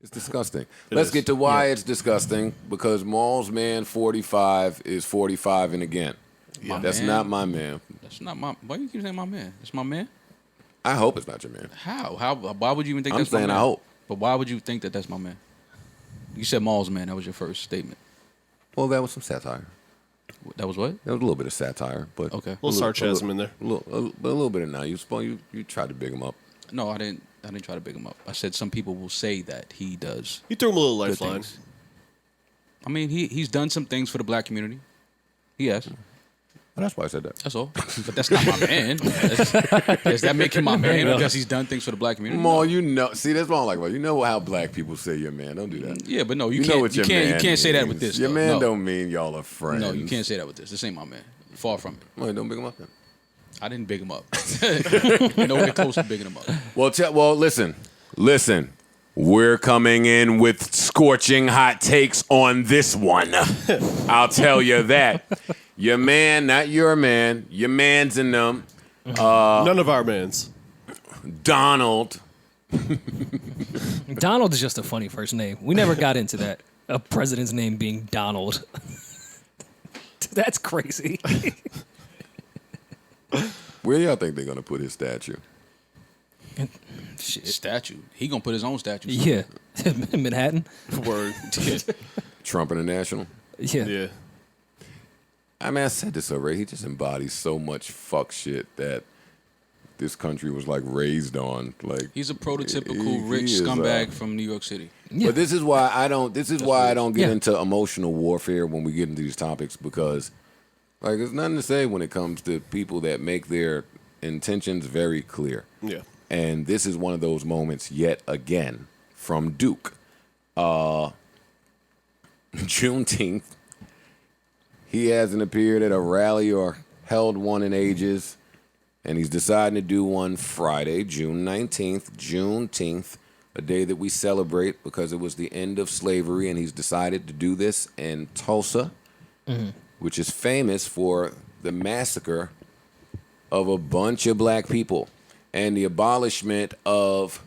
It's disgusting. Let's get to why it's disgusting, because Maul's man 45 is 45'ing again. Yeah. That's not my man. That's not my. Why you keep saying my man? That's my man. I hope it's not your man. How? Why would you even think I'm that's my saying man? I hope. But why would you think that that's my man? You said Maul's man. That was your first statement. Well, that was some satire. That was what? That was a little bit of satire, but Okay. A little sarcasm in there. A little bit of now. You tried to big him up. No, I didn't try to big him up. I said some people will say that he does. You threw him a little good lifeline. things. I mean, he's done some things for the black community. He has. Well, that's why I said that. That's all. But that's not my man. Does that make him my man because he's done things for the black community? Maul, you know. See, that's what I don't like about it. You know how black people say your man. Don't do that. Yeah, but no, you know can't. what You your can't. You man can't say that with means. this. Your though. man No. don't mean y'all are friends. No, you can't say that with this. This ain't my man. Far from it. Well, don't big him up then. I didn't big him up. Nowhere close to bigging him up. Well, listen. We're coming in with scorching hot takes on this one. I'll tell you that. Your man, not your man. Your man's in them. None of our mans. Donald. Donald is just a funny first name. We never got into that. A president's name being Donald. That's crazy. Where y'all think they're gonna put his statue? Shit. Statue. He gonna put his own statue. Yeah. Manhattan? Word. Trump International. Yeah. Yeah. I mean, I said this already. He just embodies so much fuck shit that this country was like raised on. Like He's a prototypical he rich is, scumbag from New York City. Yeah. But this is why I don't. This is why I don't get Yeah. into emotional warfare when we get into these topics, because, like, there's nothing to say when it comes to people that make their intentions very clear. Yeah. And this is one of those moments yet again from Duke. Juneteenth. He hasn't appeared at a rally or held one in ages, and he's deciding to do one Friday, June 19th, Juneteenth, a day that we celebrate because it was the end of slavery, and he's decided to do this in Tulsa, which is famous for the massacre of a bunch of black people and the abolishment of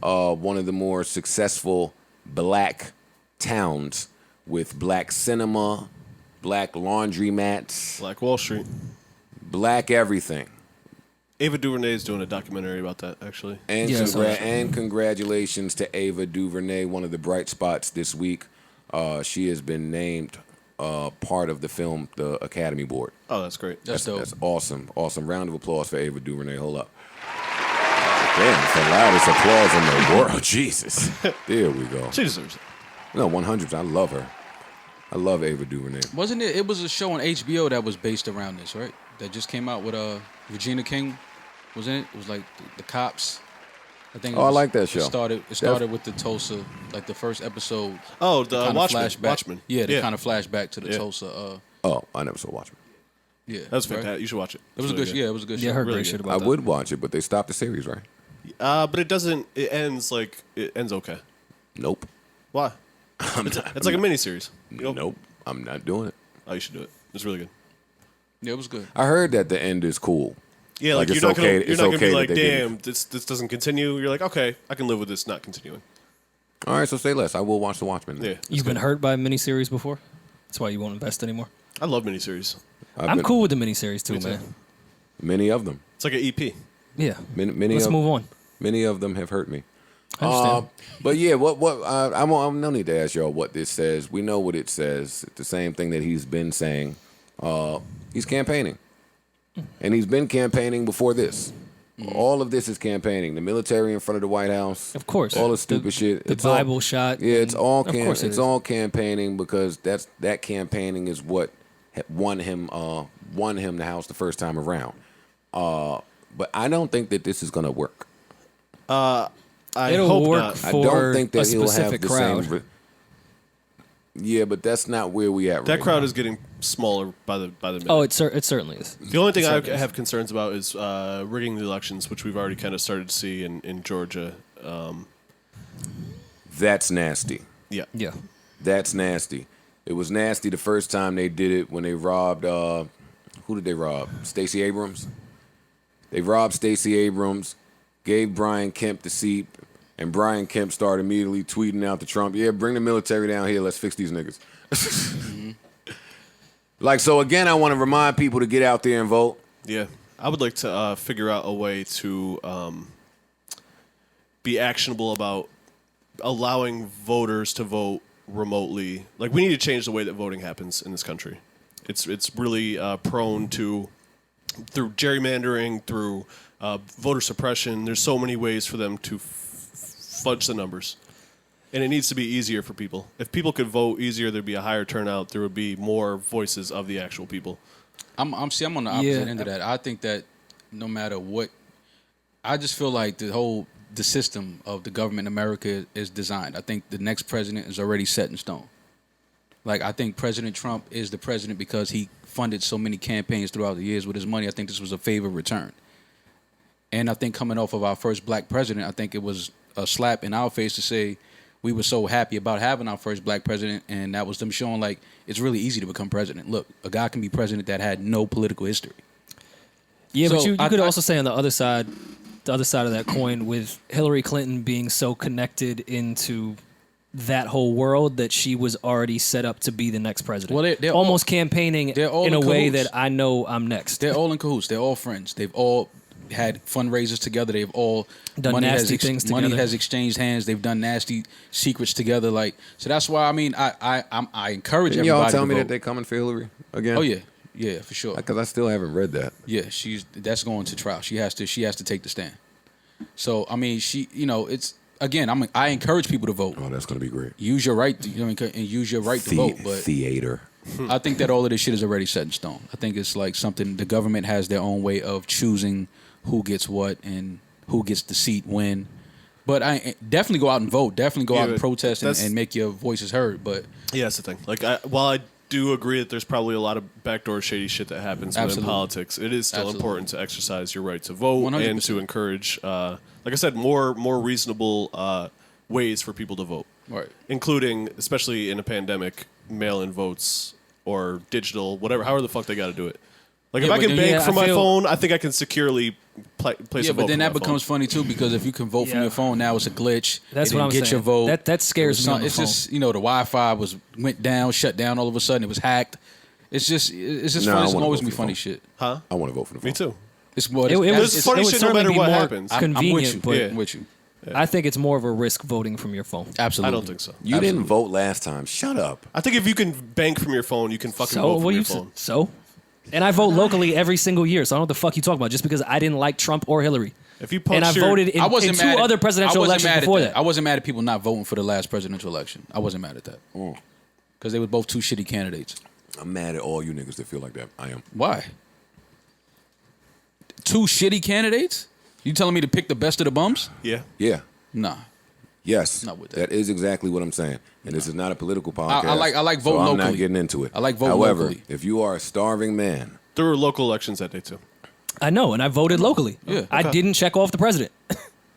one of the more successful black towns with black cinema, black laundromats, Black Wall Street. black everything. Ava DuVernay is doing a documentary about that, actually. And, Yeah, and congratulations to Ava DuVernay, one of the bright spots this week. She has been named part of the film, the Academy Board. Oh, that's great. That's dope. That's awesome. Awesome. Round of applause for Ava DuVernay. Hold up. Damn, it's the loudest applause in the world. Jesus. There we go. She deserves it. No, 100%. I love her. I love Ava DuVernay. Wasn't it? It was a show on HBO that was based around this, right? That just came out with Regina King. Was in it? It was like the cops. I think. I like that show. It started with the Tulsa, like the first episode. Oh, the kinda Watchmen. flashback. Watchmen. Yeah, they kind of flashback to the Yeah. Tulsa. Oh, I never saw Watchmen. Yeah, That's right? fantastic. You should watch it. It was a It's good. really Yeah, it was a good show. Yeah, I heard Really great shit good. about I that. would watch it, but they stopped the series, right? But it doesn't. It ends okay. Nope. Why? It's like a miniseries. You know? Nope. I'm not doing it. Oh, you should do it. It's really good. Yeah, it was good. I heard that the end is cool. Yeah, Like, like, it's you're not okay- gonna, it's you're not gonna okay be that like, they didn't. damn, this doesn't continue. You're like, okay, I can live with this not continuing. All right, so say less. I will watch The Watchmen. then. Yeah, You've been hurt by miniseries before? That's why you won't invest anymore? I love miniseries. I'm cool with the miniseries too, Me too. man. Many of them. It's like an EP. Yeah. Many Let's of, move on. Many of them have hurt me. I understand. But yeah, I'm no need to ask y'all what this says. We know what it says. It's the same thing that he's been saying. He's campaigning, and he's been campaigning before this. All of this is campaigning. The military in front of the White House, Of course. all the stupid shit. The It's all- Bible shot. Yeah, it's all Of course it it's is. all campaigning, because that campaigning is what won him the House the first time around. But I don't think that this is gonna work. I It'll hope work not. I for don't think that a he'll have specific the crowd. same. Yeah, but that's not where we at. That right crowd now. is getting smaller by the minute. Oh, it certainly is. The only thing I certainly is. have concerns about is rigging the elections, which we've already kind of started to see in Georgia. That's nasty. Yeah. Yeah. That's nasty. It was nasty the first time they did it when they robbed. Who did they rob? Stacey Abrams. They robbed Stacey Abrams, gave Brian Kemp the seat, And Brian Kemp started immediately tweeting out to Trump, yeah, bring the military down here. Let's fix these niggas. Like, so again, I want to remind people to get out there and vote. Yeah. I would like to figure out a way to be actionable about allowing voters to vote remotely. Like, we need to change the way that voting happens in this country. It's really prone to, through gerrymandering, through voter suppression. There's so many ways for them to fudge the numbers. And it needs to be easier for people. If people could vote easier, there'd be a higher turnout. There would be more voices of the actual people. I'm on the opposite end of that. I think that no matter what, I just feel like the system of the government in America is designed. I think the next president is already set in stone. Like, I think President Trump is the president because he funded so many campaigns throughout the years with his money. I think this was a favor return. And I think coming off of our first black president, I think it was a slap in our face to say we were so happy about having our first black president, and that was them showing, like, it's really easy to become president. Look, a guy can be president that had no political history. Yeah, So but you could also say on the other side of that coin, with Hillary Clinton being so connected into that whole world that she was already set up to be the next president. Well, they're almost all, campaigning they're all in a way cahoots. that I know I'm next. They're all in cahoots. They're all friends. They've all had fundraisers together. They've all done nasty things together. Money has exchanged hands. They've done nasty secrets together. Like, so that's why, I mean, I encourage Didn't everybody y'all tell to me vote. that they coming for Hillary again? Oh yeah, for sure. Because I still haven't read that. Yeah, that's going to trial. She has to take the stand. So I mean, it's again. I encourage people to vote. Oh, that's gonna be great. Use your right, and use your right to vote. But theater. I think that all of this shit is already set in stone. I think it's like something the government has their own way of choosing who gets what and who gets the seat when. But I definitely go out and vote. Definitely go out and protest and make your voices heard. But yeah, that's the thing. Like, while I do agree that there's probably a lot of backdoor shady shit that happens within politics, it is still important to exercise your right to vote 100%. And to encourage, like I said, more reasonable ways for people to vote. Right. Including, especially in a pandemic, mail-in votes or digital, whatever, however the fuck they got to do it. Like, if I can bank from my phone, I think I can securely place a vote. Yeah, but then that becomes funny too, because if you can vote from your phone, now it's a glitch. That's what I'm saying. Get your vote. That scares me. On the it's phone. just the Wi-Fi went down, shut down all of a sudden. It was hacked. It's just funny. It's always be funny shit. Huh? I want to vote for the phone. Me too. It's funny shit no matter what happens. Convenient, I'm with you. I think it's more of a risk voting from your phone. Absolutely. I don't think so. You didn't vote last time. Shut up. I think if you can bank from your phone, you can fucking vote from your phone. And I vote locally every single year, so I don't know what the fuck you talking about. Just because I didn't like Trump or Hillary. If you and I voted in two other presidential elections before that. I wasn't mad at people not voting for the last presidential election. I wasn't mad at that. Because they were both two shitty candidates. I'm mad at all you niggas that feel like that. I am. Why? Two shitty candidates? You telling me to pick the best of the bums? Yeah. Yeah. Nah. Yes. Not with that is exactly what I'm saying. And this is not a political podcast. I like vote so locally. I'm not getting into it. I like vote However, locally. if you are a starving man. There were local elections that day too. I know, and I voted locally. Yeah. Okay. I didn't check off the president.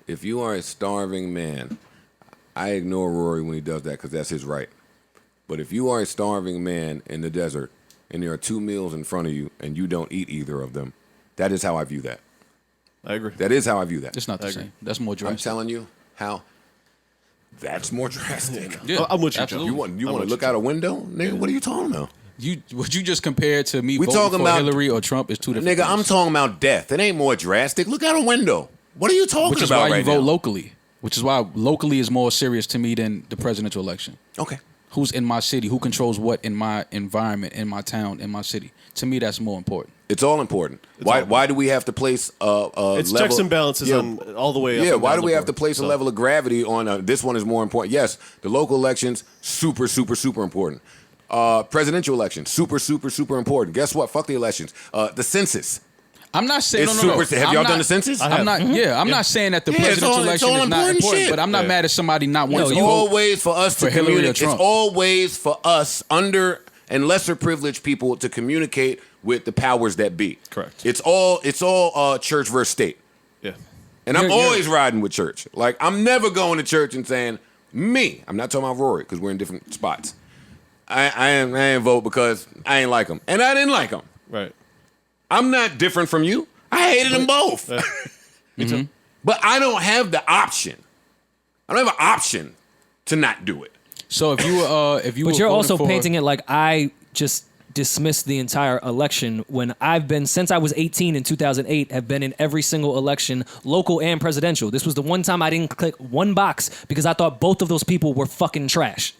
If you are a starving man, I ignore Rory when he does that because that's his right. But if you are a starving man in the desert and there are 2 meals in front of you and you don't eat either of them, that is how I view that. I agree. That is how I view that. It's not the same. That's more drastic. I'm telling you how that's more drastic. Yeah, I'm with you, absolutely. Joe. You want to look out a window? Nigga, what are you talking about? What you just compared to me We voting talking for about- Hillary or Trump is two different Nigga, things. I'm talking about death. It ain't more drastic. Look out a window. What are you talking Which is about why right you vote now? locally. Which is why locally is more serious to me than the presidential election. Okay. Who's in my city? Who controls what in my environment, in my town, in my city? To me, that's more important. It's all important. Why do we have to place a It's level? checks and balances on all the way up. Yeah, and why down do we the have to board. place a level of gravity on this one is more important? Yes, the local elections, super, super, super important. Presidential elections, super, super, super important. Guess what? Fuck the elections. The census. I'm not saying It's no. super. Have I'm y'all not- done the census? I'm not. Yeah, I'm not saying that the Yeah, it's presidential all- it's election all is not important important, shit. but I'm not mad at somebody not wanting It's to vote. always for us for to Hillary or communicate. It's Trump. always for us under and lesser privileged people to communicate with the powers that be. Correct. It's all church versus state. Yeah. And I'm You're- always riding with church. Like, I'm never going to church and saying, me. I'm not talking about Rory because we're in different spots. I ain't vote because I ain't like him. And I didn't like him. Right. I'm not different from you. I hated them both. Me too. But I don't have the option. I don't have an option to not do it. So if you But were you're voting also for, painting it like I just dismissed the entire election when I've been, since I was 18 in 2008, have been in every single election, local and presidential. This was the one time I didn't click one box because I thought both of those people were fucking trash.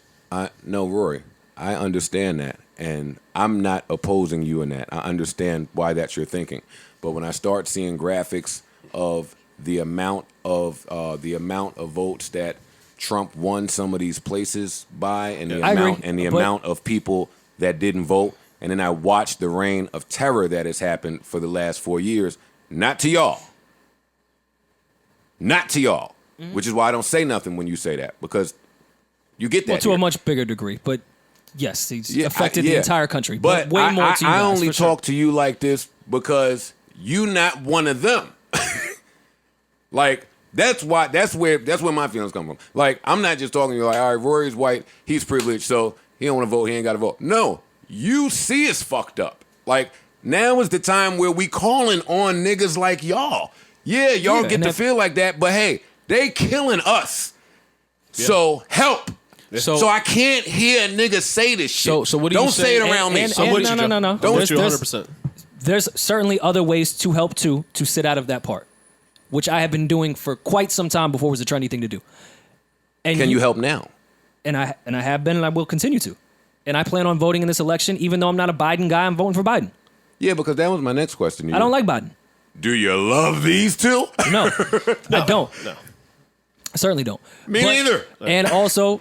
No, Rory, I understand that, and I'm not opposing you in that. I understand why that's your thinking. But when I start seeing graphics of the amount of votes that Trump won some of these places by, and the I agree, amount of people that didn't vote, and then I watched the reign of terror that has happened for the last 4 years. Not to y'all, which is why I don't say nothing when you say that, because you get that. Well, to here. a much bigger degree, but yes, he's affected the entire country. But way more to you I guys, only for sure. talk to you like this because you not one of them. Like, that's where my feelings come from. Like, I'm not just talking to you like, all right, Rory's white, he's privileged, so he don't want to vote, he ain't got to vote. No, you see it's fucked up. Like, now is the time where we calling on niggas like y'all. Yeah, y'all get to feel like that, but hey, they killing us. Yeah. So help. So I can't hear a nigga say this shit. So what do you don't say it around me. No. Don't with you 100%. There's certainly other ways to help to sit out of that part, which I have been doing for quite some time before it was a trendy thing to do. And can you help now? And I have been, and I will continue to. And I plan on voting in this election, even though I'm not a Biden guy. I'm voting for Biden. Yeah, because that was my next question to you. I don't like Biden. Do you love these two? No, I don't. No. I certainly don't. Me neither. And also,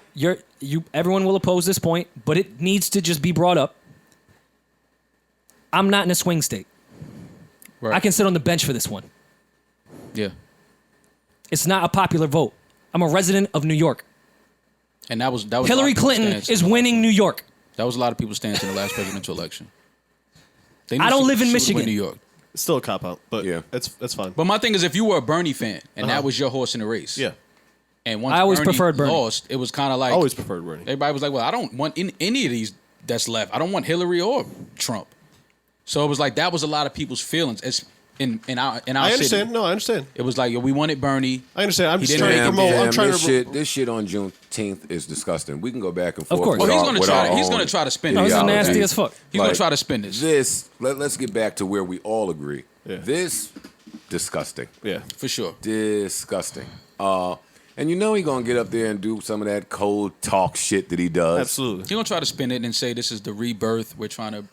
everyone will oppose this point, but it needs to just be brought up. I'm not in a swing state. Right. I can sit on the bench for this one. Yeah. It's not a popular vote. I'm a resident of New York. And that was Hillary Clinton is winning New York. That was a lot of people's stance in the last presidential election. I don't live in Michigan. New York. It's still a cop out, but yeah, it's fine. But my thing is, if you were a Bernie fan and that was your horse in the race, yeah. And once I always preferred Bernie. lost, it was kind of like I always preferred Bernie. Everybody was like, "Well, I don't want any of these that's left. I don't want Hillary or Trump." So it was like that was a lot of people's feelings. It's in our I understand. city. No, I understand. It was like we wanted Bernie. I understand. I'm He just didn't trying to have- promote. I'm trying to. This shit on Juneteenth is disgusting. We can go back and forth. Of course. with Oh, he's our- gonna with try. our He's own gonna try to spin No, it. this is ideology. nasty as fuck. He's gonna try to spin this. Let's get back to where we all agree. Yeah. This disgusting. Yeah. For sure. Disgusting. And you know he gonna get up there and do some of that cold talk shit that he does. Absolutely. He's gonna try to spin it and say this is the rebirth. We're trying to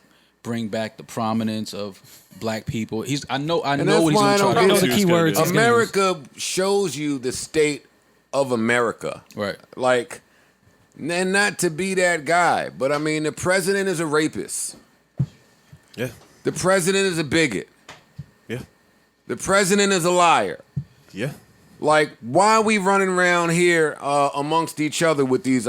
bring back the prominence of black people. I know that's what he's why I gonna try don't to get do. know the He's key gonna words. do. he's gonna use. America shows you the state of America. Right. Like, and not to be that guy, but I mean, the president is a rapist. Yeah. The president is a bigot. Yeah. The president is a liar. Yeah. Like, why are we running around here amongst each other with these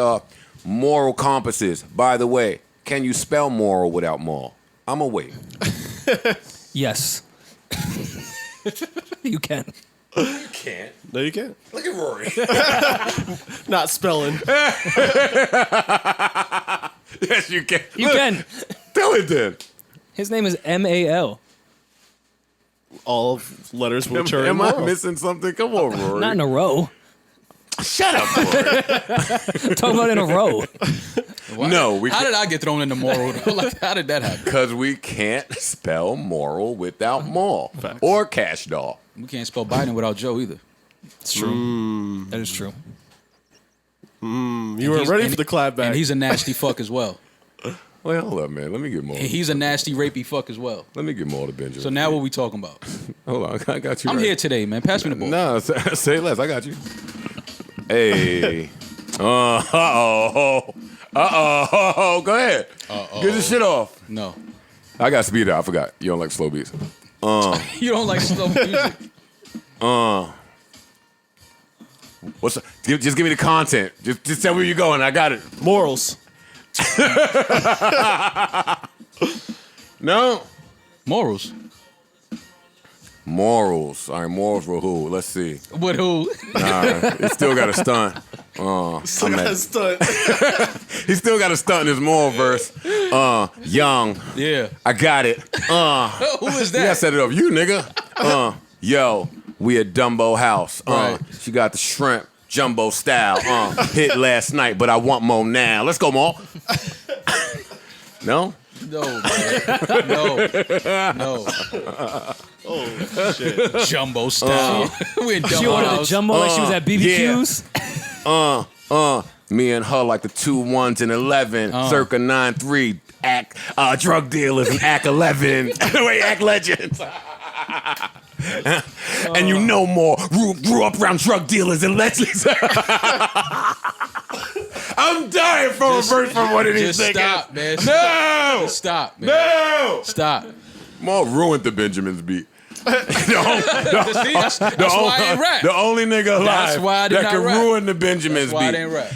moral compasses? By the way, can you spell moral without mall? I'm going to wait. Yes. You can. You can't. No, you can't. Look at Rory. Not spelling. Yes, you can. You Look, can. Tell it then. His name is Mal. All of letters which are Am I immoral. missing something? Come on, Rory. Not in a row. Shut up, Rory. Talk about in a row. No, we How can't. did I get thrown into moral? Like, how did that happen? Because we can't spell moral without mall or cash doll. We can't spell Biden without Joe either. It's true. That is true. You weren't ready for the clap back. And he's a nasty fuck as well. Wait, hold up, man. Let me get more. And he's a nasty rapey fuck as well. Let me get more to Benjamin. So now what we talking about? Hold on, I got you. I'm right. here today, man. Pass me the ball. No, say less. I got you. Hey. Uh-oh. Go ahead. Get this shit off. No. I got speed out. I forgot. You don't like slow beats. You don't like slow music. What's up? Just give me the content. Just tell me where you're going. I got it. Morals. No. Morals. Morals. All right, morals for who? Let's see. With who? Nah, he still got a stunt. Still got a stunt. He still got a stunt in his moral verse. Young. Yeah. I got it. Who is You gotta that? set it up. You, nigga. Yo, we at Dumbo House. Right. She got the shrimp. Jumbo style. Hit last night, but I want more now. Let's go, Maul. No? No, man. No. Oh shit! Jumbo style. We in She Jumbo ordered a House. jumbo like she was at BBQs. Me and her like the 2 1s and 11, circa 9-3. Act drug dealers and act 11. Wait, act legends. And you know more. Grew up around drug dealers and legends. I'm dying for a verse from one of these niggas. Stop, man. No! Just stop, man. No! Stop. Maul ruined the Benjamins beat. See, that's why I ain't rap. The only nigga alive That's why I did that not can rap. ruin the Benjamins That's why I beat. didn't rap.